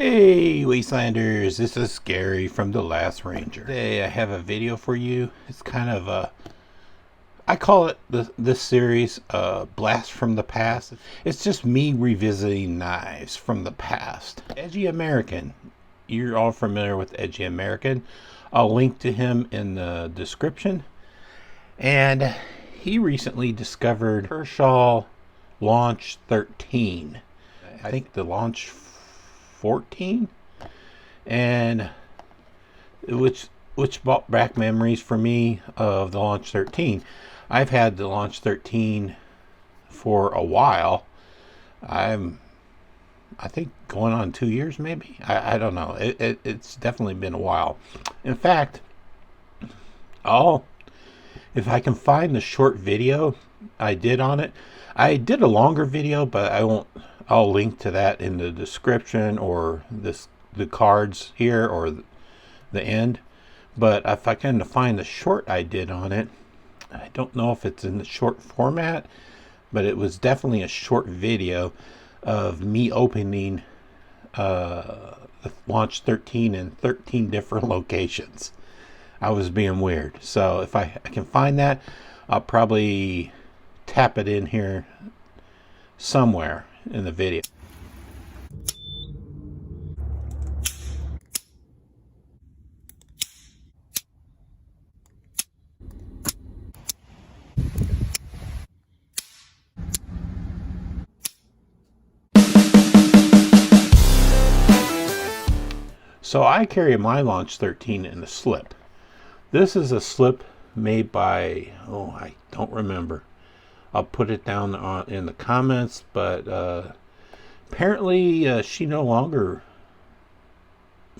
Hey Wastelanders, this is Gary from The Last Ranger. Today I have a video for you. It's kind of a, I call it this series Blast from the Past. It's just me revisiting knives from the past. Edgy American, you're all familiar with Edgy American. I'll link to him in the description. And he recently discovered Kershaw Launch 13. I think the Launch 14, and which brought back memories for me of the Launch 13. I've had the Launch 13 for a while. I think going on 2 years maybe. I don't know. It's definitely been a while. In fact, if I can find the short video I did on it. I did a longer video, but I'll link to that in the description or the cards here or the end. But if I can find the short I did on it, I don't know if it's in the short format, but it was definitely a short video of me opening the Launch 13 in 13 different locations. I was being weird. So if I can find that, I'll probably tap it in here somewhere in the video. So I carry my Launch 13 in a slip. This is a slip made by, I don't remember. I'll put it down in the comments, but apparently she no longer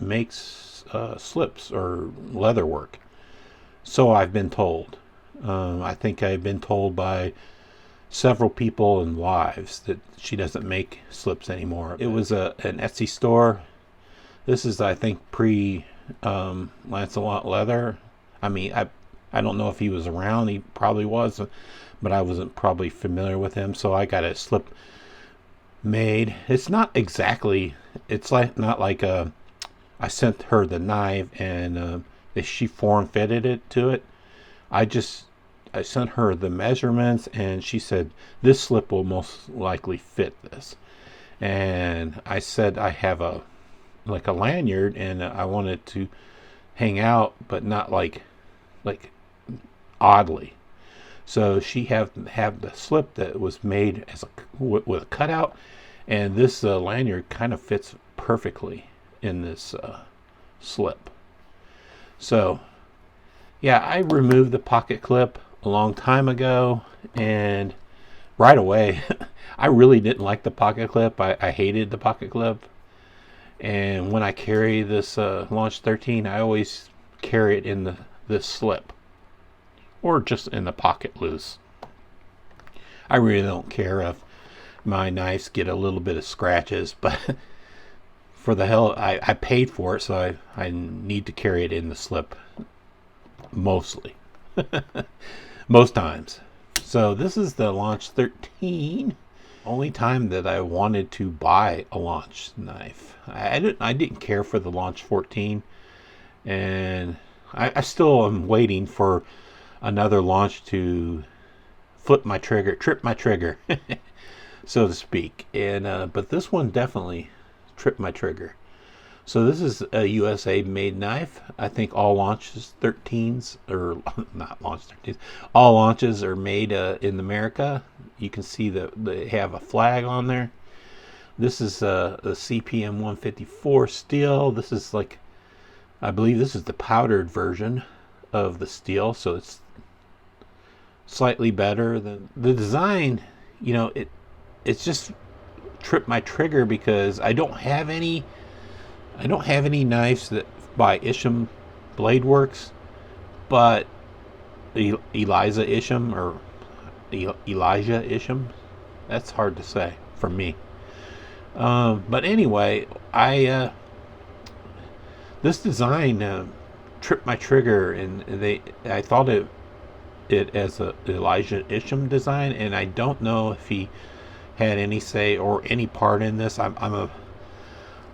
makes slips or leather work. So I've been told. I think I've been told by several people in lives that she doesn't make slips anymore. It was an Etsy store. This is, I think, pre Lancelot Leather. I mean, I don't know if he was around. He probably was, but I wasn't probably familiar with him, so I got a slip made. It's not exactly, it's like not like I sent her the knife and she form fitted it to it. I sent her the measurements and she said this slip will most likely fit this. And I said I have a lanyard and I wanted to hang out, but not like oddly. So she have the slip that was made as with a cutout, and this lanyard kind of fits perfectly in this slip. So yeah, I removed the pocket clip a long time ago, and right away I really didn't like the pocket clip. I hated the pocket clip, and when I carry this Launch 13, I always carry it in this slip, or just in the pocket loose. I really don't care if my knives get a little bit of scratches, but for the hell, I paid for it, so I need to carry it in the slip mostly. Most times. So this is the Launch 13. Only time that I wanted to buy a launch knife. I didn't care for the Launch 14, and I still am waiting for another launch to trip my trigger, so to speak. And but this one definitely tripped my trigger. So this is a USA made knife. I think all launches 13s, or not launch 13s, all launches are made in America. You can see that they have a flag on there. This is the CPM 154 steel. This is I believe this is the powdered version of the steel, so it's slightly better than the design. You know, it's just tripped my trigger because I don't have any knives that by Isham Blade Works, but Elijah Isham, that's hard to say for me. But anyway, this design tripped my trigger, and I thought it as a Elijah Isham design, and I don't know if he had any say or any part in this.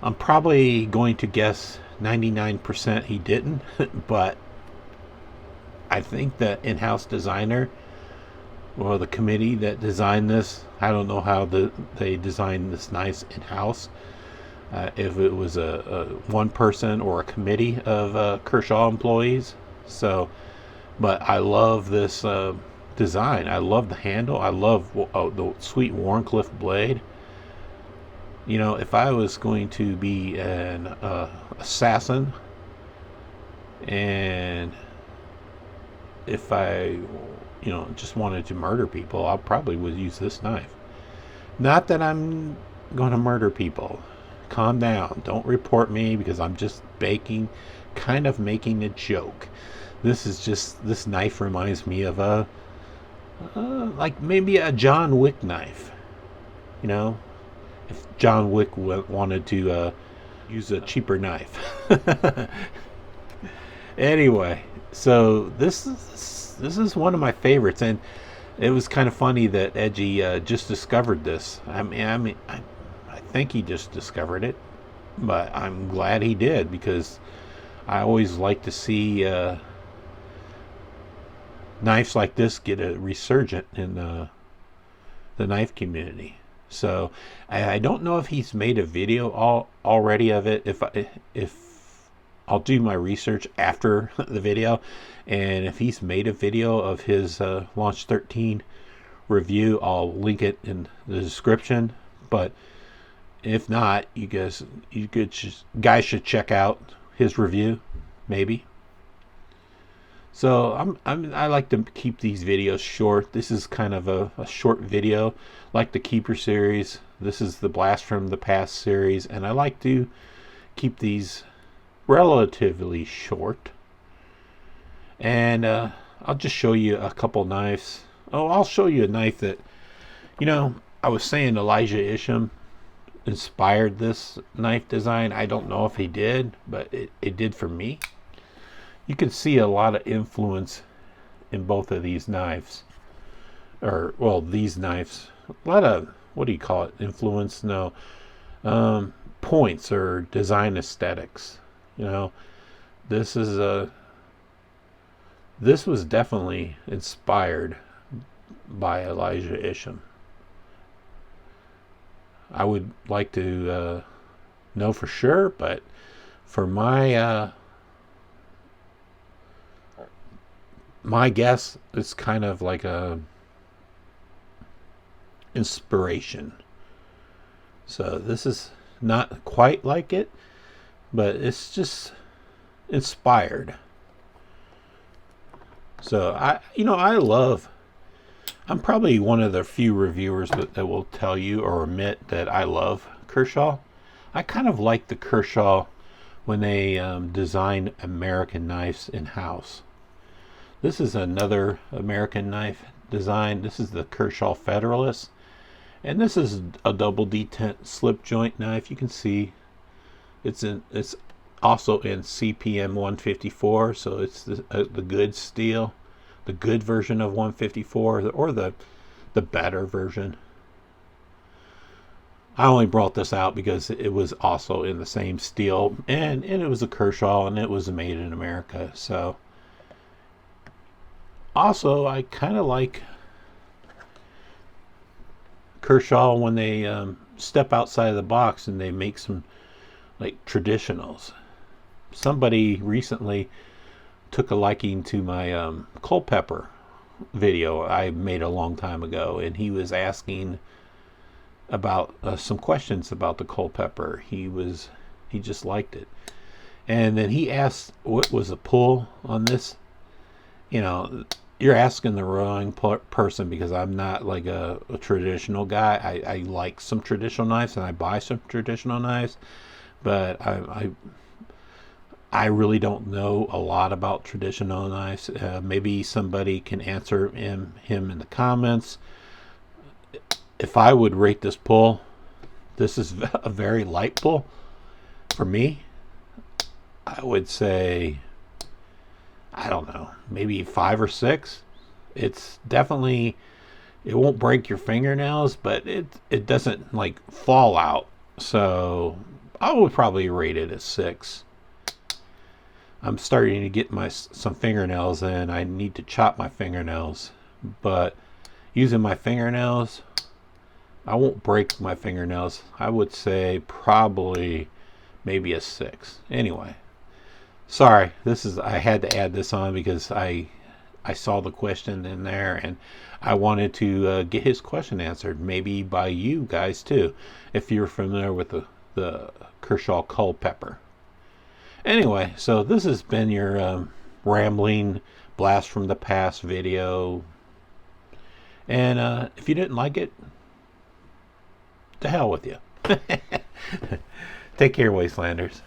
I'm probably going to guess 99% he didn't, but I think the in-house designer or the committee that designed this, I don't know how they designed this knife in-house. If it was a one person or a committee of Kershaw employees. So, but I love this design. I love the handle. I love the sweet Warncliffe blade. You know, if I was going to be an assassin, and if I, you know, just wanted to murder people, I probably would use this knife. Not that I'm going to murder people. Calm down. Don't report me, because I'm just kind of making a joke. This knife reminds me of like maybe a John Wick knife. You know, if John Wick wanted to use a cheaper knife. Anyway, so this is one of my favorites, and it was kind of funny that Edgy just discovered this. I think he just discovered it, but I'm glad he did, because I always like to see knives like this get a resurgent in the knife community. So I don't know if he's made a video already of it. If I'll do my research after the video, and if he's made a video of his Launch 13 review, I'll link it in the description. But if not, you guys should check out his review, maybe. So I like to keep these videos short. This is kind of a short video, like the Keeper series. This is the Blast from the Past series, and I like to keep these relatively short. And I'll just show you a couple knives. Oh, I'll show you a knife that, you know, I was saying Elijah Isham inspired this knife design. I don't know if he did, but it did for me. You can see a lot of influence in both of these knives, or well, these knives. A lot of, what do you call it, influence? No, points or design aesthetics. You know, this was definitely inspired by Elijah Isham. I would like to know for sure, but for my my guess, it's kind of like a inspiration. So this is not quite like it, but it's just inspired. So I'm probably one of the few reviewers that will tell you or admit that I love Kershaw. I kind of like the Kershaw when they design American knives in-house. This is another American knife design. This is the Kershaw Federalist, and this is a double detent slip joint knife. You can see it's also in CPM 154, so it's the good steel, the good version of 154, or the better version. I only brought this out because it was also in the same steel, and it was a Kershaw, and it was made in America. So also, I kind of like Kershaw when they step outside of the box and they make some like traditionals. Somebody recently took a liking to my Culpeper video I made a long time ago, and he was asking about some questions about the Culpeper. He just liked it, and then he asked what was the pull on this. You know, you're asking the wrong person, because I'm not like a traditional guy. I like some traditional knives, and I buy some traditional knives, but I really don't know a lot about traditional knives. Maybe somebody can answer him in the comments. If I would rate this pull, this is a very light pull for me. I would say, I don't know, maybe 5 or 6. It's definitely, it won't break your fingernails, but it doesn't like fall out. So I would probably rate it a 6. I'm starting to get some fingernails in. I need to chop my fingernails, but using my fingernails, I won't break my fingernails. I would say probably maybe a 6. Anyway, sorry, I had to add this on because I saw the question in there and I wanted to get his question answered, maybe by you guys too, if you're familiar with the Kershaw Culpepper. Anyway, so this has been your rambling blast from the past video, and if you didn't like it, to hell with you. Take care, Wastelanders.